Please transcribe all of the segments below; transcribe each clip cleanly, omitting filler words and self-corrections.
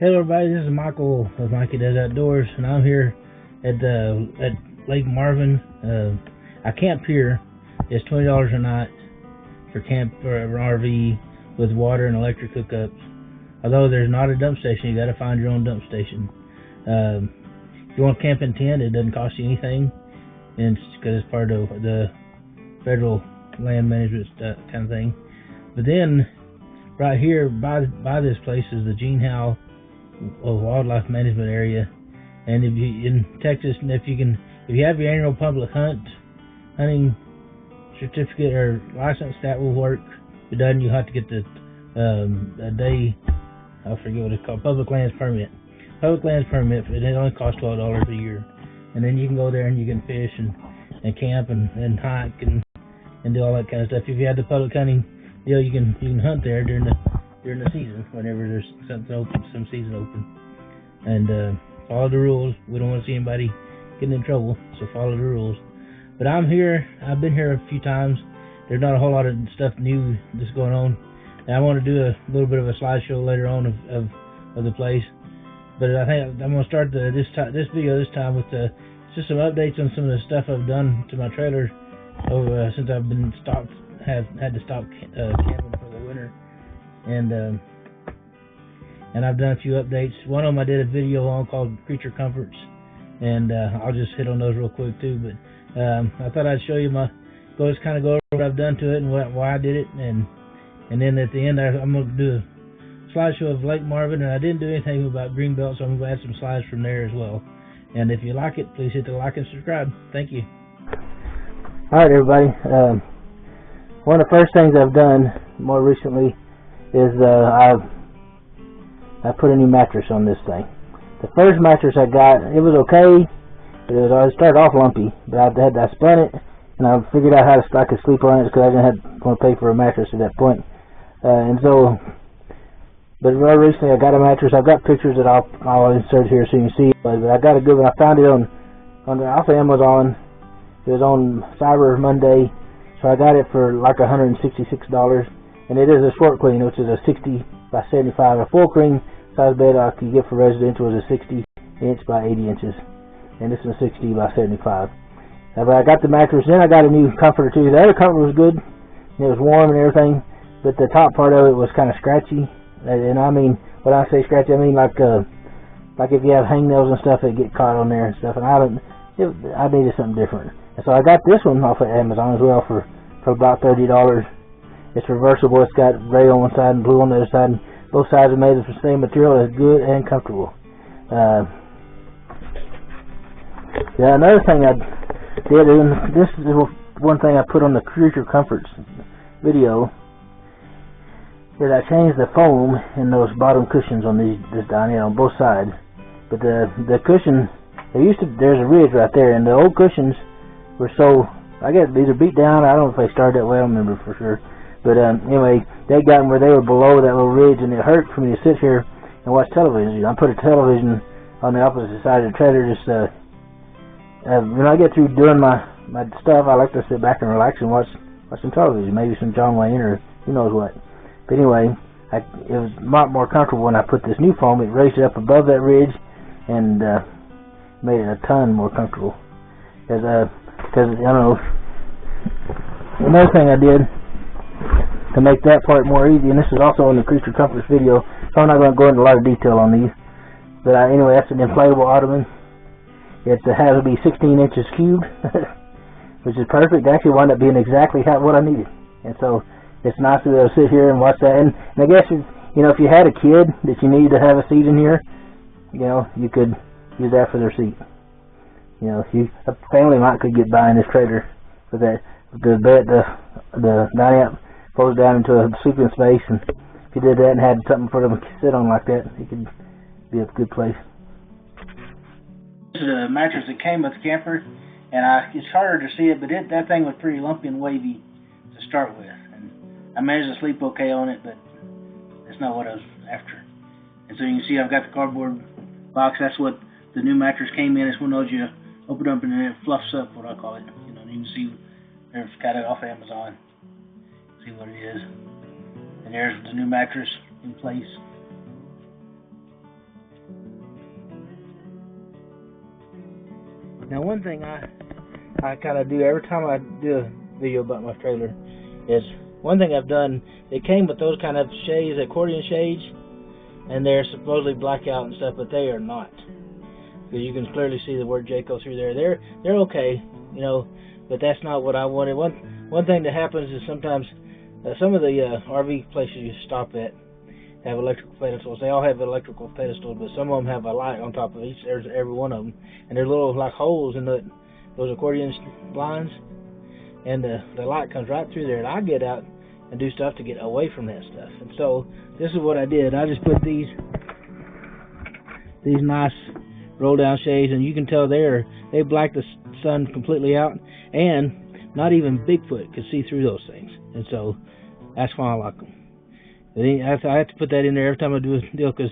Hello everybody, this is Michael of Mikey Does Outdoors, and I'm here at Lake Marvin. I camp here. It's $20 a night for camp or RV with water and electric hookups. Although there's not a dump station, you got to find your own dump station. If you want to camp in tent, it doesn't cost you anything, and because it's part of the federal land management kind of thing. But then right here by this place is the Howe Wildlife Management Area, and if you in Texas, and if you have your annual public hunting certificate or license, that will work. If it doesn't, you have to get the a day, I forget what it's called, public lands permit. Public lands permit, and it only costs $12 a year, and then you can go there and you can fish and camp and hike and do all that kind of stuff. If you have the public hunting deal, you can hunt there during the season, whenever there's something open, some season open, and follow the rules. We don't want to see anybody getting in trouble, so follow the rules. But I'm here. I've been here a few times. There's not a whole lot of stuff new that's going on, and I want to do a little bit of a slideshow later on of the place. But I think I'm going to start this video this time with just some updates on some of the stuff I've done to my trailer over since I've been had to stop camping for the winter. And I've done a few updates. One of them I did a video on called Creature Comforts, and I'll just hit on those real quick too. But I thought I'd show you go over what I've done to it and why I did it, and then at the end I'm going to do a slideshow of Lake Marvin, and I didn't do anything about Greenbelt, so I'm going to add some slides from there as well. And if you like it, please hit the like and subscribe. Thank you. Alright everybody, one of the first things I've done more recently is I put a new mattress on this thing. The first mattress I got, it was okay, but it started off lumpy. But I spun it, and I figured out how I could sleep on it because I didn't want to pay for a mattress at that point. But more recently I got a mattress. I've got pictures that I'll insert here so you can see it. But I got a good one. I found it on off of Amazon. It was on Cyber Monday, so I got it for like $166. And it is a short queen, which is a 60 by 75. A full queen size bed I could get for residential is a 60 inch by 80 inches, and this is a 60 by 75. But I got the mattress, then I got a new comforter too. The other comforter was good, and it was warm and everything, but the top part of it was kind of scratchy. And I mean, when I say scratchy, I mean like if you have hangnails and stuff that get caught on there and stuff. And I needed something different, and so I got this one off of Amazon as well for about $30. It's reversible. It's got gray on one side and blue on the other side. And both sides are made of the same material. It's good and comfortable. Yeah, another thing I did, and this is one thing I put on the Creature Comforts video, is I changed the foam in those bottom cushions on this down here on both sides. But the cushion, there's a ridge right there, and the old cushions were so, I guess these are beat down. I don't know if they started that way. I don't remember for sure. But anyway, they got where they were below that little ridge, and it hurt for me to sit here and watch television. I put a television on the opposite side of the trailer. Just when I get through doing my stuff, I like to sit back and relax and watch some television, maybe some John Wayne or who knows what. But anyway, it was a lot more comfortable when I put this new foam. It raised it up above that ridge and made it a ton more comfortable. Because I don't know. Another thing I did to make that part more easy, and this is also in the Creature Comforts video, so I'm not going to go into a lot of detail on these. But anyway, that's an inflatable ottoman. It has to be 16 inches cubed, which is perfect. It actually wound up being exactly what I needed, and so it's nice to be able to sit here and watch that. And I guess if you had a kid that you needed to have a seat in here, you could use that for their seat. A family could get by in this trailer with that. The 9-amp folds down into a sleeping space, and if you did that and had something for them to sit on like that, it could be a good place. This is a mattress that came with the camper, and it's harder to see it, but that thing was pretty lumpy and wavy to start with. And I managed to sleep okay on it, but that's not what I was after. And so you can see I've got the cardboard box. That's what the new mattress came in. It's one of those you open up and then it fluffs up, what I call it. You can see there's got it off Amazon. See what it is. And there's the new mattress in place. Now, one thing I kind of do every time I do a video about my trailer is, one thing I've done, it came with those kind of shades, accordion shades, and they're supposedly blackout and stuff, but they are not. Because you can clearly see the word Jayco through there. They're okay, you know, but that's not what I wanted. One thing that happens is sometimes some of the RV places you stop at have electrical pedestals. They all have electrical pedestals, but some of them have a light on top of every one of them, and there's little like holes in those accordion blinds, and the light comes right through there, and I get out and do stuff to get away from that stuff. And so this is what I did. I just put these nice roll down shades, and you can tell they black the sun completely out, and not even Bigfoot could see through those things. And so that's why I like them. I have to put that in there every time I do a deal, because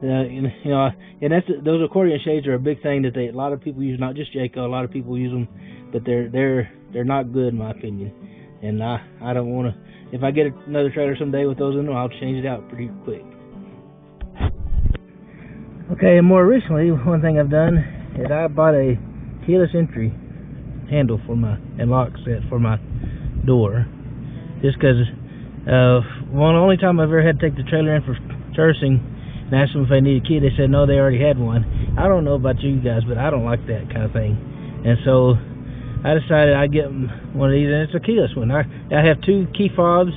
you know, and those accordion shades are a big thing that a lot of people use, not just Jayco. A lot of people use them, but they're not good in my opinion. And I don't want to. If I get another trailer someday with those in them, I'll change it out pretty quick. Okay, and more recently, one thing I've done is I bought a keyless entry handle for and lock set for my door, just because. Only time I've ever had to take the trailer in for servicing and ask them if they need a key, they said no, they already had one. I don't know about you guys, but I don't like that kind of thing. And so I decided I'd get one of these, and it's a keyless one. I have two key fobs,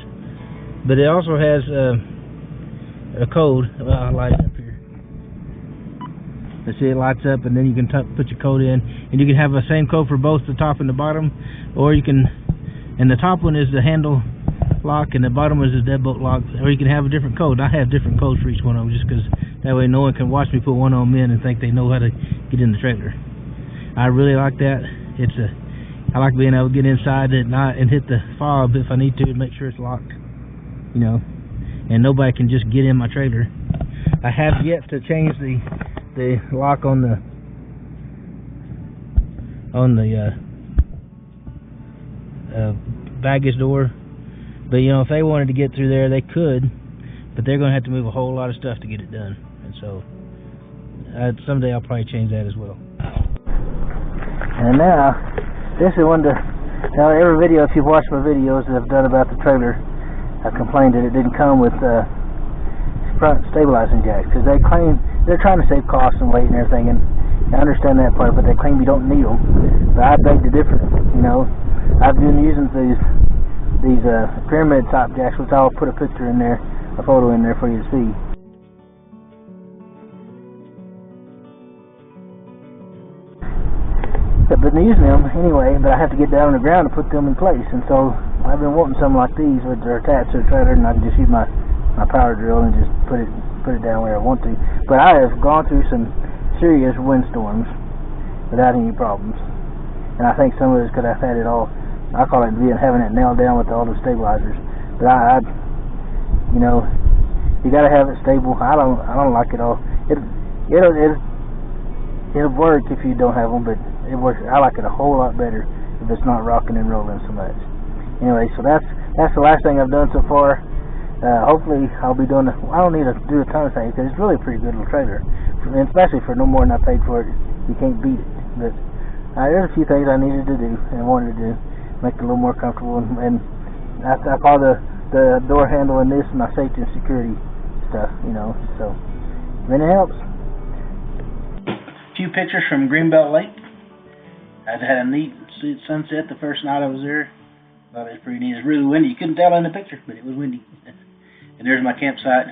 but it also has a code. Well, I'll light it up here. Let's see, it lights up, and then you can put your code in, and you can have the same code for both the top and the bottom, or you can, and the top one is the handle lock, and the bottom is a deadbolt lock, or you can have a different code. I have different codes for each one of them, just because that way no one can watch me put one of them in and think they know how to get in the trailer. I really like that. I like being able to get inside at night and hit the fob if I need to make sure it's locked, you know, and nobody can just get in my trailer. I have yet to change the lock on the baggage door. But, you know, if they wanted to get through there, they could, but they're going to have to move a whole lot of stuff to get it done. And so, someday I'll probably change that as well. And now, this is one to, now every video, if you've watched my videos that I've done about the trailer, I've complained that it didn't come with front stabilizing jacks, because they claim, they're trying to save costs and weight and everything, and I understand that part, but they claim you don't need them. But I beg to differ, you know. I've been using these pyramid top jacks, which I'll put a picture in there, a photo in there for you to see. I've been using them anyway, but I have to get down on the ground to put them in place, and so I've been wanting something like these, which are attached to the trailer, and I can just use my power drill and just put it down where I want to. But I have gone through some serious windstorms without any problems, and I think some of it is because I've had it all. I call it having it nailed down with all the stabilizers. But I you know, you gotta have it stable. I don't like it all. It'll work if you don't have them, but it works. I like it a whole lot better if it's not rocking and rolling so much. Anyway, so that's the last thing I've done so far. Hopefully I'll be doing. I don't need to do a ton of things, because it's really a pretty good little trailer, and especially for no more than I paid for it. You can't beat it. But there's a few things I needed to do and wanted to do. Make it a little more comfortable, and I call the door handle in this my safety and security stuff, you know. So, when it helps. A few pictures from Greenbelt Lake. I had a neat sunset the first night I was there. Thought it was pretty neat. It was really windy. You couldn't tell in the picture, but it was windy. And there's my campsite.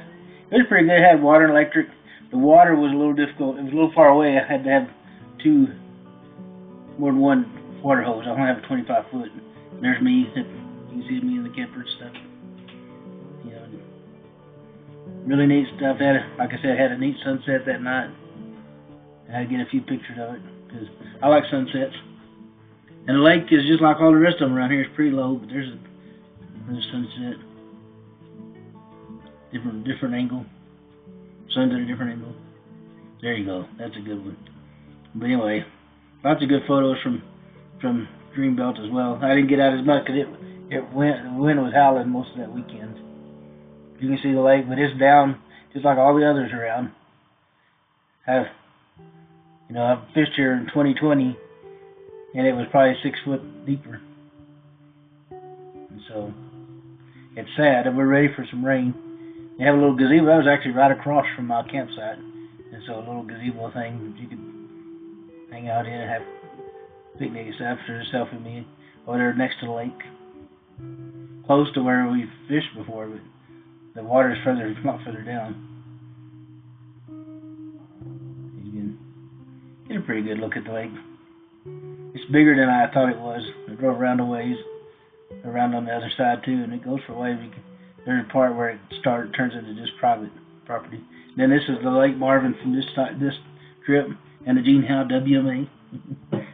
It was pretty good. It had water and electric. The water was a little difficult. It was a little far away. I had to have more than one water hose. I only have a 25 foot. And there's me. You can see me in the camper and stuff. You know, really neat stuff. Like I said, had a neat sunset that night. I had to get a few pictures of it, because I like sunsets. And the lake is just like all the rest of them around here. It's pretty low, but there's a sunset. Different angle. Sun's at a different angle. There you go. That's a good one. But anyway, lots of good photos from Greenbelt as well. I didn't get out as much because the wind was howling most of that weekend. You can see the lake, but it's down just like all the others around. I've fished here in 2020, and it was probably 6 foot deeper. And so it's sad that we're ready for some rain. They have a little gazebo. That was actually right across from my campsite, and so a little gazebo thing you could hang out in and have picnic and stuff. There's a selfie me over there next to the lake, close to where we fished before, but the water is further, not further down. You can get a pretty good look at the lake. It's bigger than I thought it was. I drove around a ways, around on the other side too, and it goes for a ways. There's a part where it turns into just private property. Then this is the Lake Marvin from this trip, and the Howe WMA.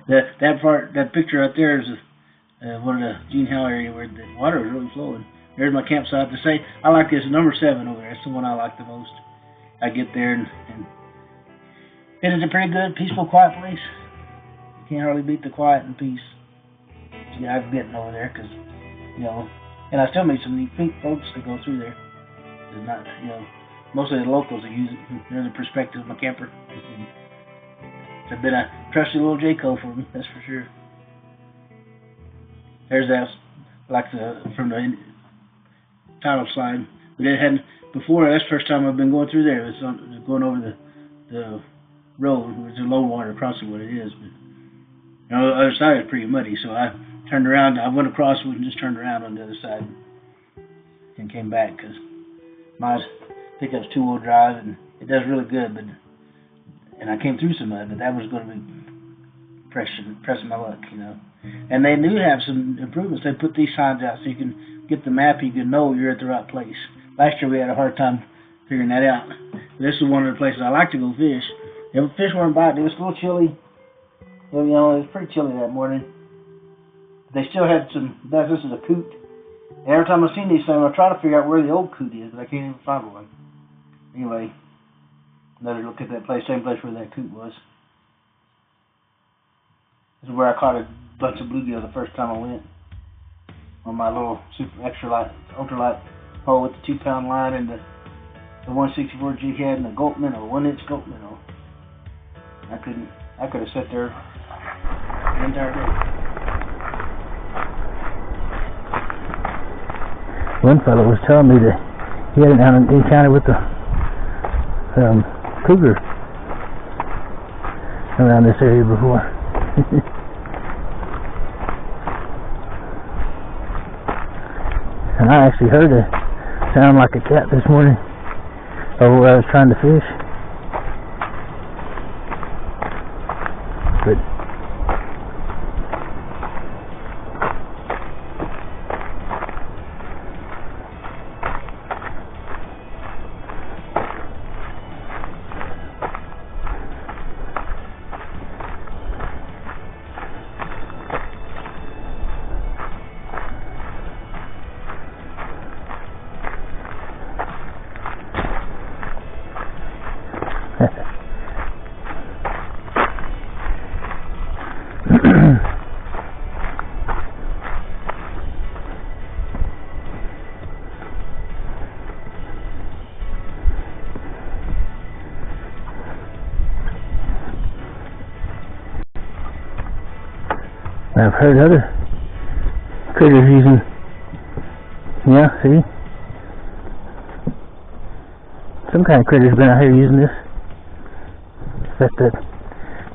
that picture right there is one of the Howe area where the water was really flowing. There's my campsite. To say I like this number 7 over there. That's the one I like the most. I get there and it is a pretty good, peaceful, quiet place. You can't hardly beat the quiet and peace I'm getting over there, because and I still meet some neat folks that go through there. It's not, mostly the locals that use it. They're the perspective of my camper. It's been a trusty little Jayco for me, that's for sure. There's that, from the title slide. But it hadn't before. That's the first time I've been going through there. It's going over the road. It's a low water crossing what it is. But the other side is pretty muddy, so I turned around. I went across and just turned around on the other side and came back, because my pickup's 2-wheel drive and it does really good. And I came through some mud, but that was going to be pressing my luck, And they do have some improvements. They put these signs out so you can get the map. You can know you're at the right place. Last year we had a hard time figuring that out. This is one of the places I like to go fish. The fish weren't biting. It was a little chilly. It was pretty chilly that morning. They still had some. This is a coot. And every time I've seen these things, I try to figure out where the old coot is, but I can't even find one. Anyway, another look at that place, same place where that coot was. This is where I caught a bunch of bluegill the first time I went. On my little super extra light, ultralight pole with the 2-pound line and the 164 jig head and the gulp minnow, 1-inch gulp minnow. I could have sat there the entire day. One fellow was telling me that he had an encounter with the cougar around this area before. And I actually heard a sound like a cat this morning over where I was trying to fish. But I've heard other critters using, see? Some kind of critters been out here using this. Except that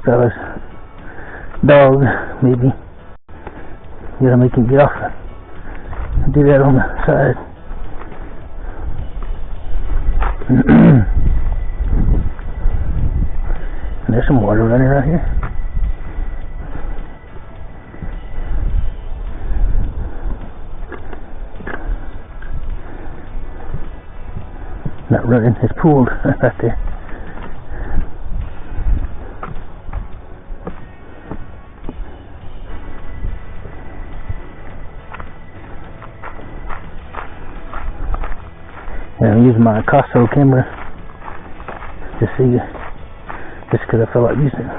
fella's dog, maybe. Make him get off and do that on the side. And there's some water running right here. Not running, it's pooled right there. And I'm using my Costco camera to see, just because I felt like using it.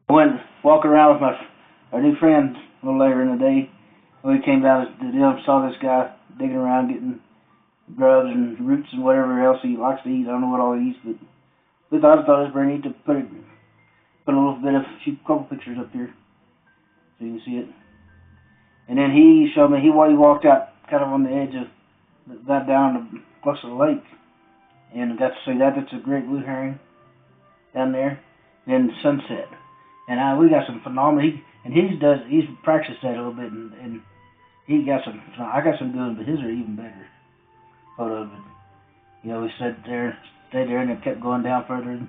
I went walking around with our new friend a little later in the day. We came down to the deal and saw this guy digging around getting grubs and roots and whatever else he likes to eat. I don't know what all he eats, but we thought it was very neat to put a little bit of couple pictures up here so you can see it. And then he showed me he walked out kind of on the edge of that down close to the lake, and got to see that. That's a great blue herring down there. And then sunset, and we got some phenomenal. He's practiced that a little bit, and he got some. I got some good ones, but his are even better photos. But you know, we stayed there, and it kept going down further, and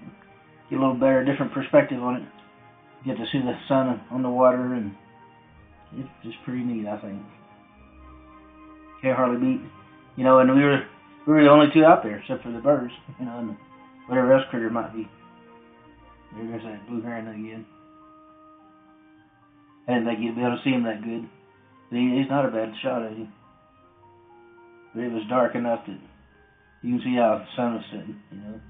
get a little better, different perspective on it. Get to see the sun on the water, and it's just pretty neat, I think. Can't hardly beat, you know. And we were the only two out there, except for the birds, you know, and whatever else critter might be. There's that blue heron again. I didn't think you'd be able to see him that good. But he's not a bad shot at him. But it was dark enough that you can see how the sun was setting, you know.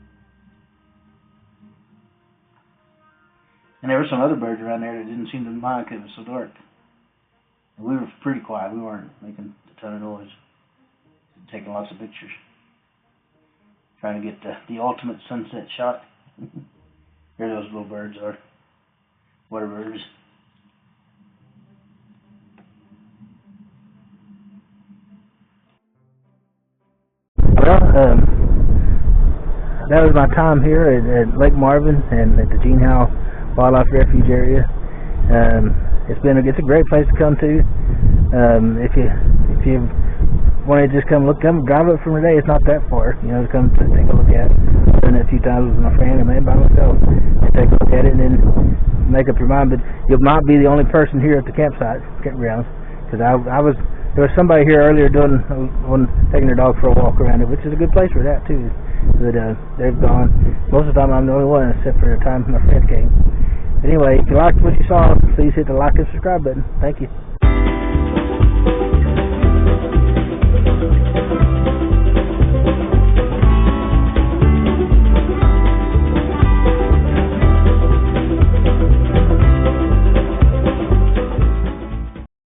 And there were some other birds around there that didn't seem to mind because it was so dark. And we were pretty quiet. We weren't making a ton of noise. Taking lots of pictures. Trying to get the ultimate sunset shot. Here those little birds are. Water birds. Well, that was my time here at Lake Marvin and at the Howe Wildlife Refuge area. It's a great place to come to. If you want to just come drive up from today, it's not that far, you know, to come to take a look at it. I've done it a few times with my friend and maybe by myself. Just take a look at it and then make up your mind. But you might be the only person here at the campgrounds, because there was somebody here earlier taking their dog for a walk around it, which is a good place for that too. But they've gone. Most of the time I'm the only one, except for the time my friend came. Anyway, if you liked what you saw, please hit the like and subscribe button. Thank you.